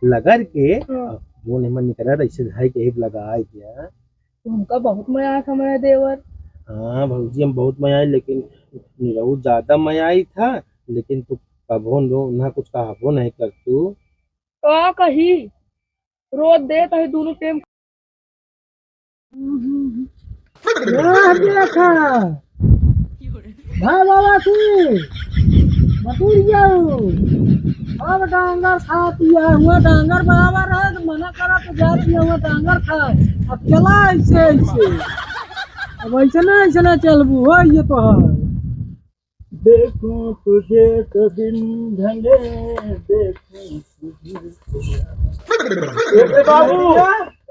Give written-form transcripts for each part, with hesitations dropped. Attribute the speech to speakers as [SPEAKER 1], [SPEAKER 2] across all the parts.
[SPEAKER 1] लगा के
[SPEAKER 2] हाँ।
[SPEAKER 1] वो नहीं मन निकला ऐसे धाई के एक लगा गया।
[SPEAKER 2] तुमका बहुत मजा था मेरे देवर।
[SPEAKER 1] हाँ भौजी हम बहुत मजा आई, लेकिन निरहू ज्यादा मजा आई था। लेकिन तू कभो नो ना कुछ कहाबो नहीं कर तू।
[SPEAKER 2] का कही रोज दे तो दोनों टेम।
[SPEAKER 3] देखा भाई बाबा की बटूर जाओ। अब डांगर खा पिया हुआ डांगर बराबर है तो मना करा तो जा पिया हुआ डांगर खा। अब चला ऐसे ऐसे, अब ऐसे ना चलबू हो ये तो है। देखो तुझे तो दिन ढंगे, देखो तुझे
[SPEAKER 1] ए बाबू,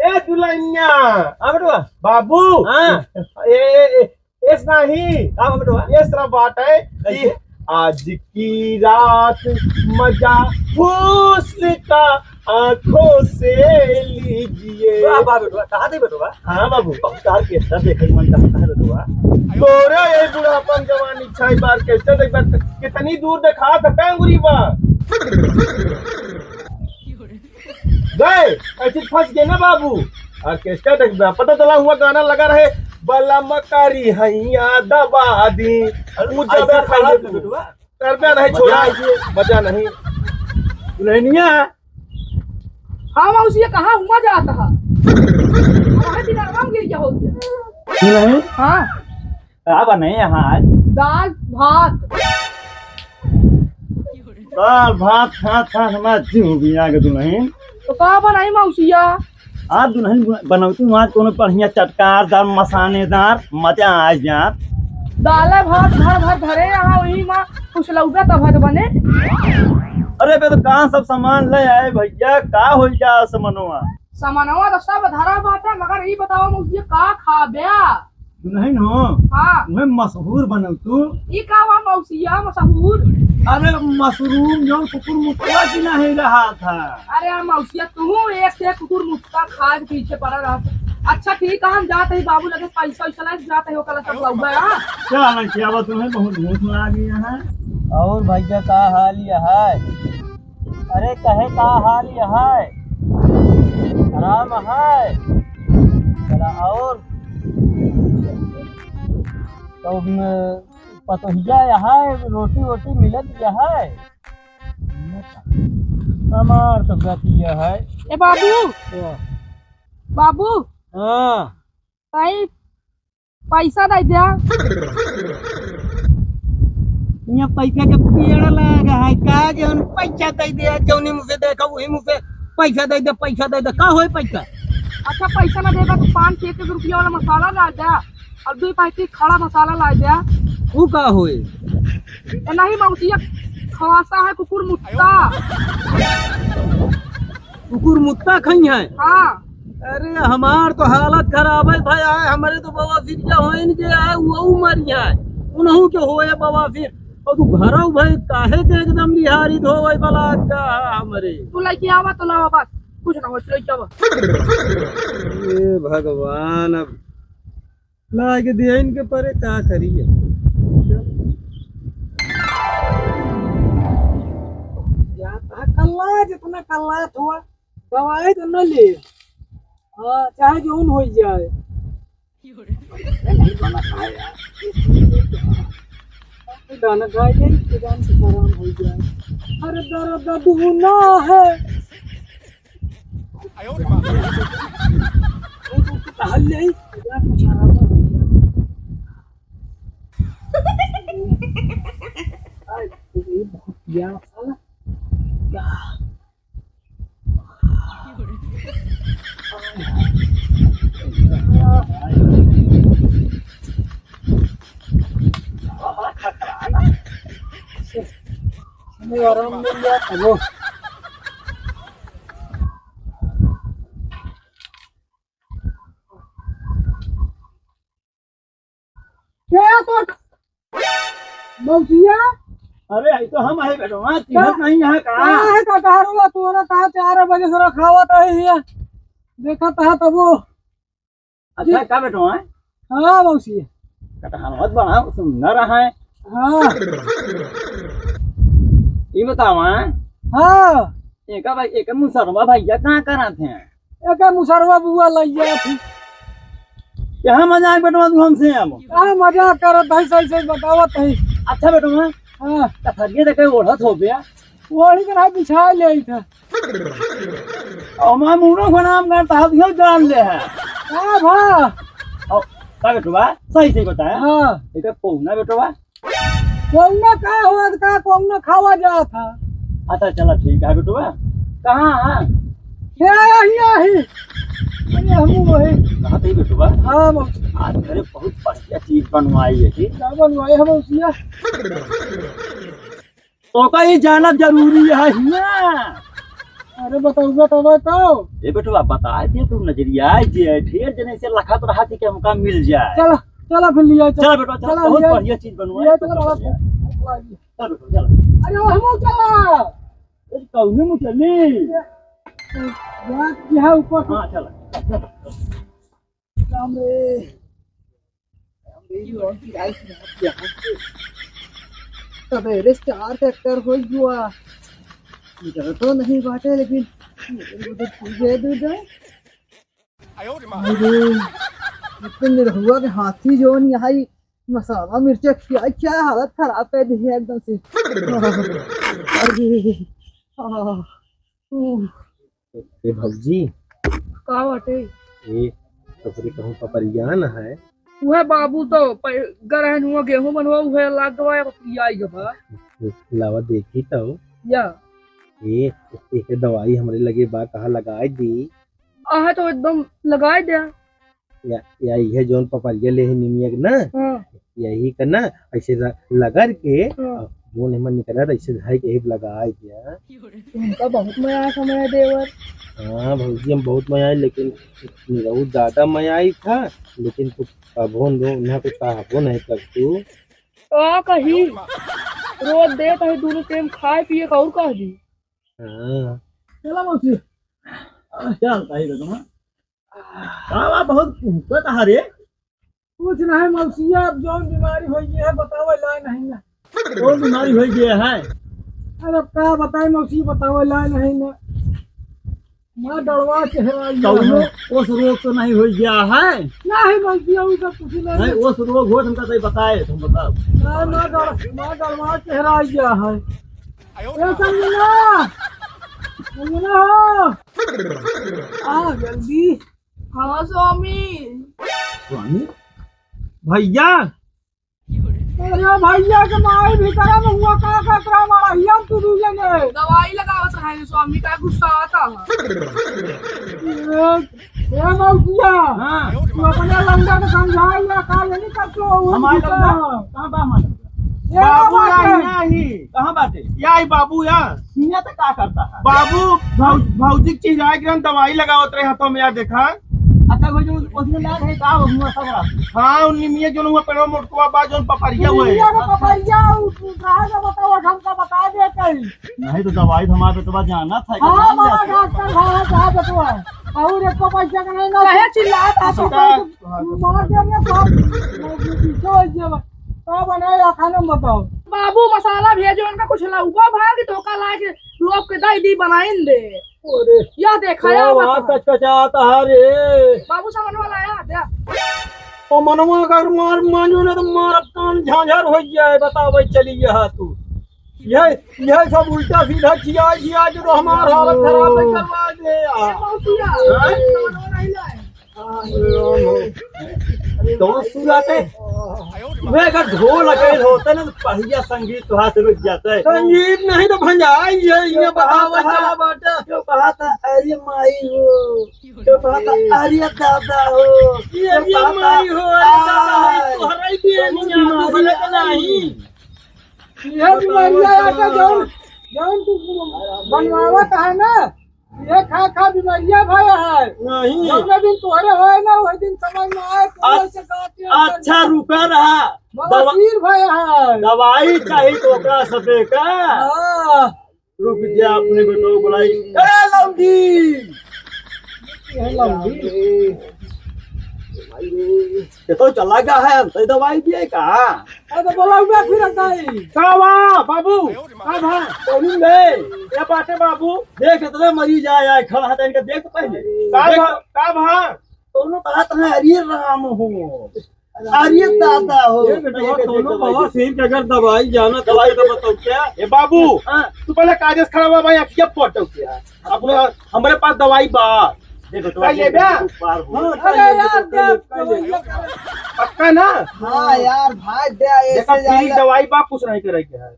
[SPEAKER 1] ए दुल्हनिया,
[SPEAKER 3] हाँ बेटवा।
[SPEAKER 1] बाबू।
[SPEAKER 3] हाँ
[SPEAKER 1] इस नहीं,
[SPEAKER 3] हाँ बेटवा।
[SPEAKER 1] ये तरह बात है कि आज की रात मजा हुस्न का आंखों से लीजिए।
[SPEAKER 3] बेटवा कहाँ थे बेटवा?
[SPEAKER 1] हाँ बाबू,
[SPEAKER 3] तार के सब देखे मन करता है बेटवा।
[SPEAKER 1] तोरे ये बुढ़ापन जवानी छाई बार के देख बार कितनी दूर देखा था कैंगुरी बा गए ऐसे फंस गए ना बाबू। ऑर्केस्ट्रा देख बा पता चला हुआ गाना लगा रहे बला मकारी हैया दबा दी मुझे
[SPEAKER 3] बेटवा
[SPEAKER 1] करना नहीं छोड़ा मजा नहीं
[SPEAKER 3] दुल्हनिया।
[SPEAKER 2] हाँ मौसी ये कहाँ हुआ जाता है हमारे दिमाग में गिर क्या हो गया।
[SPEAKER 3] दुल्हन
[SPEAKER 2] हाँ
[SPEAKER 3] क्या बने यहाँ आज?
[SPEAKER 2] दाल भात।
[SPEAKER 3] दाल भात खा खा हमारा जीव बिना के दुल्हन।
[SPEAKER 2] तो का बनाई मौसिया।
[SPEAKER 3] आज दुल्हन बनौती वहाँ कोनो बढ़िया चटकार दार मसालेदार मजा आ जात।
[SPEAKER 2] दाल भात भर भर भरे यहाँ वही माँ कुछ लौटा तब बने।
[SPEAKER 3] अरे बे तो कहाँ सब सामान ले आए भैया, का हो जा समनवा?
[SPEAKER 2] सामानवा तो सब धरा बाटा मगर ये बताओ मौसिया का खा बया।
[SPEAKER 3] दुल्हन हो
[SPEAKER 2] हाँ
[SPEAKER 3] मैं मशहूर बनौतू।
[SPEAKER 2] ये का हुआ मौसिया मशहूर।
[SPEAKER 3] अरे मशरूम जो कुकुर मुतला की नहीं रहा था।
[SPEAKER 2] अरे यार मौसिया तू एक से एक कुकुर मुक्का खा के पीछे पड़ा रहा। अच्छा ठीक है हम जाते ही बाबू लगे पैसा वैसा लाए जाते ही कल सब लौटा है।
[SPEAKER 3] क्या ना किया तुम्हें बहुत भूख लगी है।
[SPEAKER 4] और भैया का हाल यह है? अरे कहे का हाल यह है? आराम है चला। और तो पतोहिया यहाँ रोटी वोटी मिलत यहाँ हमार तो गति यह है।
[SPEAKER 2] ए बाबू बाबू
[SPEAKER 4] हाँ
[SPEAKER 2] कहीं पैसा दे दिया।
[SPEAKER 4] यहाँ पैसा के पेड़ लगा है का जौन पैसा दे दे जौनी मुँह से देखा वही मुँह से पैसा दे दे का होए पैसा।
[SPEAKER 2] अच्छा पैसा ना देगा तो 5-6 रुपया वाला मसाला ला दिया और 2 पैकेट खड़ा मसाला ला दिया।
[SPEAKER 4] वो का होए?
[SPEAKER 2] नहीं मौसिया खवासा है कुकुर मुत्ता।
[SPEAKER 4] कुकुर मुत्ता खाई है?
[SPEAKER 2] हाँ
[SPEAKER 4] अरे हमार तो हालत खराब है भाई। आए हमारे तो बाबा फिर क्या होए इनके आए वो मर जाए उन्हों के होए बाबा फिर। और तू घर भाई काहे के एकदम लिहारी धोवे वाला का हमारे।
[SPEAKER 2] तू लेके आवा तो लावा बस कुछ ना हो लेके आवा।
[SPEAKER 4] ये भगवान अब ला के दिया इनके परे का करिए।
[SPEAKER 3] कल्ला जितना कल्ला हुआ दवाई तो न ले। हाँ चाहे जोन हो जाए। गाना गा जाए गान से आराम हो जाए। अरे दर्द दुगुना है। हल्ले कुछ आराम हो जाए। आराम मिल जाता वो। क्या तो मौसिया।
[SPEAKER 4] अरे आई तो हम है बेटा वहाँ तीहत नहीं यहाँ का
[SPEAKER 3] है कटारो तू ना ता 4 बजे से रखावत है देखा था तब वो।
[SPEAKER 4] अच्छा का बेटा वहाँ
[SPEAKER 3] हाँ मौसी
[SPEAKER 4] कटहल मत बना सुंदर है।
[SPEAKER 3] हाँ
[SPEAKER 4] ये बताओ
[SPEAKER 3] हाँ
[SPEAKER 4] एक भाई एक मुसरवा भैया कहाँ करा थे
[SPEAKER 3] एक मुसरवा बुआ लैया थी।
[SPEAKER 4] क्या मजाक बेटवा तू हमसे हम
[SPEAKER 3] का मजाक करत है, सही सही बतावत है।
[SPEAKER 4] अच्छा बेटवा
[SPEAKER 3] हाँ
[SPEAKER 4] कथरिए देखे ओढ़त हो गया
[SPEAKER 3] वही तरह बिछा ले था।
[SPEAKER 4] और मैं मुड़ो को नाम करता हूँ क्यों जान ले है
[SPEAKER 3] हाँ भा
[SPEAKER 4] और का बेटवा सही सही बताया
[SPEAKER 3] हाँ
[SPEAKER 4] एक पौना बेटवा
[SPEAKER 3] कौना का हुआ का कौना खावा जा था।
[SPEAKER 4] अच्छा चला ठीक है बेटवा कहाँ
[SPEAKER 3] ये अरे हम वही
[SPEAKER 4] कहाँ थे बेटवा
[SPEAKER 3] हाँ मौसी
[SPEAKER 4] आज मेरे बहुत बढ़िया चीज बनवाई है ठीक
[SPEAKER 3] क्या बनवाए हम मौसिया।
[SPEAKER 4] तो का ये जाना जरूरी है ना
[SPEAKER 3] अरे बताओ तो
[SPEAKER 4] ये बेटवा बता दिए तू नजरिया जे ढेर जने से लखत रहा थी कि हमका मिल जाए
[SPEAKER 3] चलो चलो फिर लिया
[SPEAKER 4] चल बेटा चल बहुत बढ़िया चीज बनवाई
[SPEAKER 3] लिया चलो बाबा
[SPEAKER 4] चल बेटा चल
[SPEAKER 3] अरे हम चला
[SPEAKER 4] कौने में चली
[SPEAKER 3] बात की है ऊपर
[SPEAKER 4] हाँ चल
[SPEAKER 3] सवेरे 4 ट्रैक्टर हो गया इधर तो नहीं बाटे लेकिन तुझे दूध है इतने निरहुआ के हाथी जो नहीं आई मसाला मिर्चा खिया क्या हालत खराब है दी है एकदम से।
[SPEAKER 1] ए भौजी
[SPEAKER 2] का बाटे
[SPEAKER 1] ये तोहरे कहूँ पपरिया न है
[SPEAKER 2] वह बाबू तो गरहन हुआ गेहूं बनवा वह लगवा आई गबा
[SPEAKER 1] लावा देखी तो
[SPEAKER 2] या
[SPEAKER 1] ये एक दवाई हमरे लगे बा कहा लगाए दी
[SPEAKER 2] आहा तो एकदम लगाए दे।
[SPEAKER 1] या यह जोन पपरिया ले है निमिया के ना
[SPEAKER 2] हाँ
[SPEAKER 1] यही का ना ऐसे लगा के
[SPEAKER 2] हाँ।
[SPEAKER 1] वो नहीं मन निकला ऐसे धाई के लगाए दिया।
[SPEAKER 2] उनका बहुत मजा समय देवर।
[SPEAKER 1] हाँ भौजी हम बहुत मजा आई लेकिन बहुत ज्यादा मजा आई था लेकिन तू कभो ना कुछ कहो नहीं कर तू
[SPEAKER 2] का कही रोज दे कहीं दोनों टाइम खाए पिए का और कह दी।
[SPEAKER 1] हाँ
[SPEAKER 3] चला मौसी
[SPEAKER 4] चल सही बेटवा कावा बहुत कुहकत हरे
[SPEAKER 3] कुछ नहीं मौसिया अब जो बीमारी हुई है बताओ ला नहीं ना।
[SPEAKER 4] कौन बीमारी हो गई है
[SPEAKER 3] अरे क्या बताए मौसी बताओ ला नहीं ना मैं डरवा चेहरा
[SPEAKER 4] कौनो उस रोग तो नहीं हो गया है
[SPEAKER 3] नहीं मौसी अभी तक कुछ
[SPEAKER 4] नहीं
[SPEAKER 3] नहीं
[SPEAKER 4] उस रोग हो तुमका सही बताए तुम बताओ
[SPEAKER 3] मैं डरवा चेहरा गया है। ए संजना संजना आ जल्दी।
[SPEAKER 2] हाँ स्वामी।
[SPEAKER 4] स्वामी भैया
[SPEAKER 3] अरे भैया के माई भी करा हुआ का करा मारा हिया तू दूजे ने
[SPEAKER 2] दवाई लगावत रहे स्वामी का गुस्सा आता है।
[SPEAKER 3] ए मौसिया
[SPEAKER 4] हाँ
[SPEAKER 3] तू अपने लंगा को समझाई या का नहीं करतो
[SPEAKER 4] हमारे कहाँ बा हमारे
[SPEAKER 1] बाबू यही
[SPEAKER 4] कहाँ बाटे
[SPEAKER 1] यही बाबू या
[SPEAKER 4] सीने तक क्या करता है
[SPEAKER 1] बाबू भौजी चीज आए कि दवाई लगावत रहे हाथों में यार देखा।
[SPEAKER 4] अच्छा वो जो उसमें लाग है का हुआ सब रहा
[SPEAKER 1] हाँ उन निमिया जो हुआ पेड़ो मोटकुआ बा जो पपरिया हुए
[SPEAKER 3] भैया को पपैया कहां का बताओ हमका बता दे कहीं।
[SPEAKER 4] नहीं तो दवाई हमारे तो बस जाना था
[SPEAKER 3] हां हमारा डॉक्टर हां कहां बतवा और एक को पैसा का नहीं ना
[SPEAKER 2] कहे चिल्लाता तो
[SPEAKER 3] मार देंगे सब छोड़ दे का बनाया खाना में बताओ।
[SPEAKER 2] बाबू मसाला भेजो उनका कुछ लौका भाग धोखा ला के लोग के दाई दी बनाइन दे।
[SPEAKER 3] अरे
[SPEAKER 2] या देखाया
[SPEAKER 4] कचकचाता है रे
[SPEAKER 2] बाबू सामान वाला आया दे
[SPEAKER 4] तो मनवा अगर मार मानो ना तो मार कान झांझर हो जाए बताओ भाई चली यहाँ तू यह सब उल्टा सीधा किया जो हमारा हालत खराब नहीं करवा दे
[SPEAKER 2] मौसिया सामान वाला नहीं लाए।
[SPEAKER 4] तो सुनाते वे अगर ढोल अकेले होता ना तो पहिया संगीत तो हाथ रुक जाता है
[SPEAKER 1] संगीत नहीं तो भंजाई ये बताओ चला बाटा
[SPEAKER 4] क्यों कहा था अरे माई हो क्यों कहा था अरे दादा हो
[SPEAKER 1] ये माई हो अरे दादा है तो हराई दिए नहीं भले का नहीं
[SPEAKER 3] ये बीमारियां आके जौन तू बनवावत है ना ये खा बीमारियां भय है
[SPEAKER 1] नहीं
[SPEAKER 3] जौन दिन तोहरे होए ना वही दिन समझ में आए तो से गाते
[SPEAKER 4] अच्छा रुका रहा
[SPEAKER 3] बवासीर भय है।
[SPEAKER 4] दवाई चाहिए तो ओकरा सके का
[SPEAKER 3] हां
[SPEAKER 4] रुक जा अपने बेटो को बुलाई अरे लौंडी
[SPEAKER 3] ये लंबी
[SPEAKER 4] ये तो चला गया है, सही दवाई दिए का?
[SPEAKER 3] अरे बोला हुआ फिर कहीं
[SPEAKER 1] का बाबू का भा
[SPEAKER 4] तोनी ले, ये बाटे बाबू, देख इतने मरीज आया है, खड़ा है इनका देख तो पहले।
[SPEAKER 1] का भा
[SPEAKER 4] दोनों कहत हैं अरे राम हो, अरे दादा हो।
[SPEAKER 3] ये बेटा दोनों बवासीर के अगर दवाई जाना दवाई तो बताओ क्या।
[SPEAKER 1] ए बाबू
[SPEAKER 4] हाँ,
[SPEAKER 1] तू पहले कागज खड़ा हुआ भाई अखिया फोटो क्या अपने हमारे पास दवाई बा
[SPEAKER 4] देखो तो
[SPEAKER 1] का ले बे?
[SPEAKER 3] अरे यार
[SPEAKER 1] पक्का ना
[SPEAKER 5] हाँ यार भाई दे
[SPEAKER 1] देखा
[SPEAKER 5] ऐसे
[SPEAKER 1] फ्री
[SPEAKER 5] जाएगा
[SPEAKER 1] दवाई बा कुछ नहीं करे के है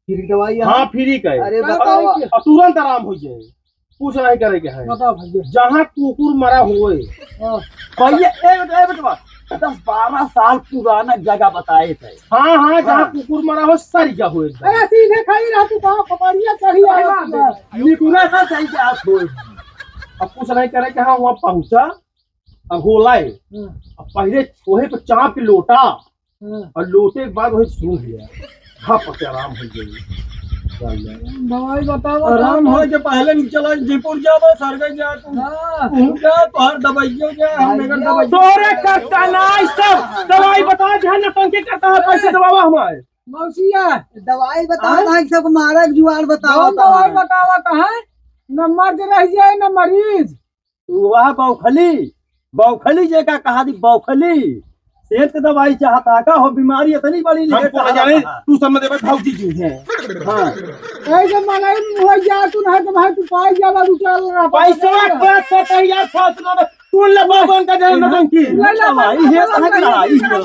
[SPEAKER 5] फिर दवाई
[SPEAKER 1] हाँ फ्री का है
[SPEAKER 5] अरे
[SPEAKER 3] क्या
[SPEAKER 5] बताओ
[SPEAKER 3] करें
[SPEAKER 1] और तुरंत आराम हो जाए कुछ नहीं करे के है
[SPEAKER 3] बताओ भैया।
[SPEAKER 1] जहाँ कुकुर मरा हुए
[SPEAKER 4] भैया ए बेटवा 10-12 साल पुराना जगह बताए थे।
[SPEAKER 1] हाँ हाँ जहाँ
[SPEAKER 4] हाँ।
[SPEAKER 1] कुकुर मरा हो सारी जगह हुए
[SPEAKER 3] अरे सीधे खाई रहती कहाँ खपड़िया चढ़ी आया
[SPEAKER 4] निकुरा था सही के आप हो।
[SPEAKER 1] अब कुछ नहीं करे के हाँ वहाँ पहुँचा अब गोलाए अब पहले वही पे चाप के लोटा और लोटे के बाद वही सूख गया घप के आराम हो गई
[SPEAKER 3] दवाई बताओ
[SPEAKER 4] आराम हो के पहले चला जयपुर जाओ सरगे जा तू जा तो हर दवाइयों जा हम अगर दवाई
[SPEAKER 1] तोरे करता ना सब दवाई बता ध्यान नटंकी करता है पैसे दबावा हमारे
[SPEAKER 3] मौसिया
[SPEAKER 5] दवाई बताओ ना कि सबको मारा जुआर बताओ
[SPEAKER 3] कौन दवाई बतावा कहाँ न मर्द रह जाए न मरीज।
[SPEAKER 4] वह बौखली जे का कहा दी बौखली सेहत के दवाई चाहता का हो बीमारी इतनी बड़ी
[SPEAKER 1] हमको न जाने तू समझ दे भाऊजी जी हैं
[SPEAKER 4] हां
[SPEAKER 3] ऐसे मलाई हो जा तू नहीं तो भाई तू पाई जावा तू चल रहा
[SPEAKER 1] पैसा का यार फालतू ना तू ले बाबन का ध्यान नटंकी
[SPEAKER 4] दवाई है कहां की लड़ाई है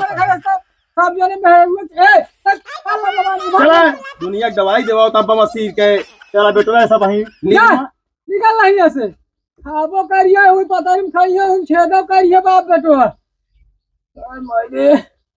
[SPEAKER 3] सब जने में ए
[SPEAKER 1] चला दुनिया की दवाई देवाओ तब मसीह के
[SPEAKER 4] तेरा बेटवा ऐसा वही
[SPEAKER 3] निकल नहीं ऐसे खाबो करिए हुई पता नहीं खाइए छेदो करिए बाप बेटो।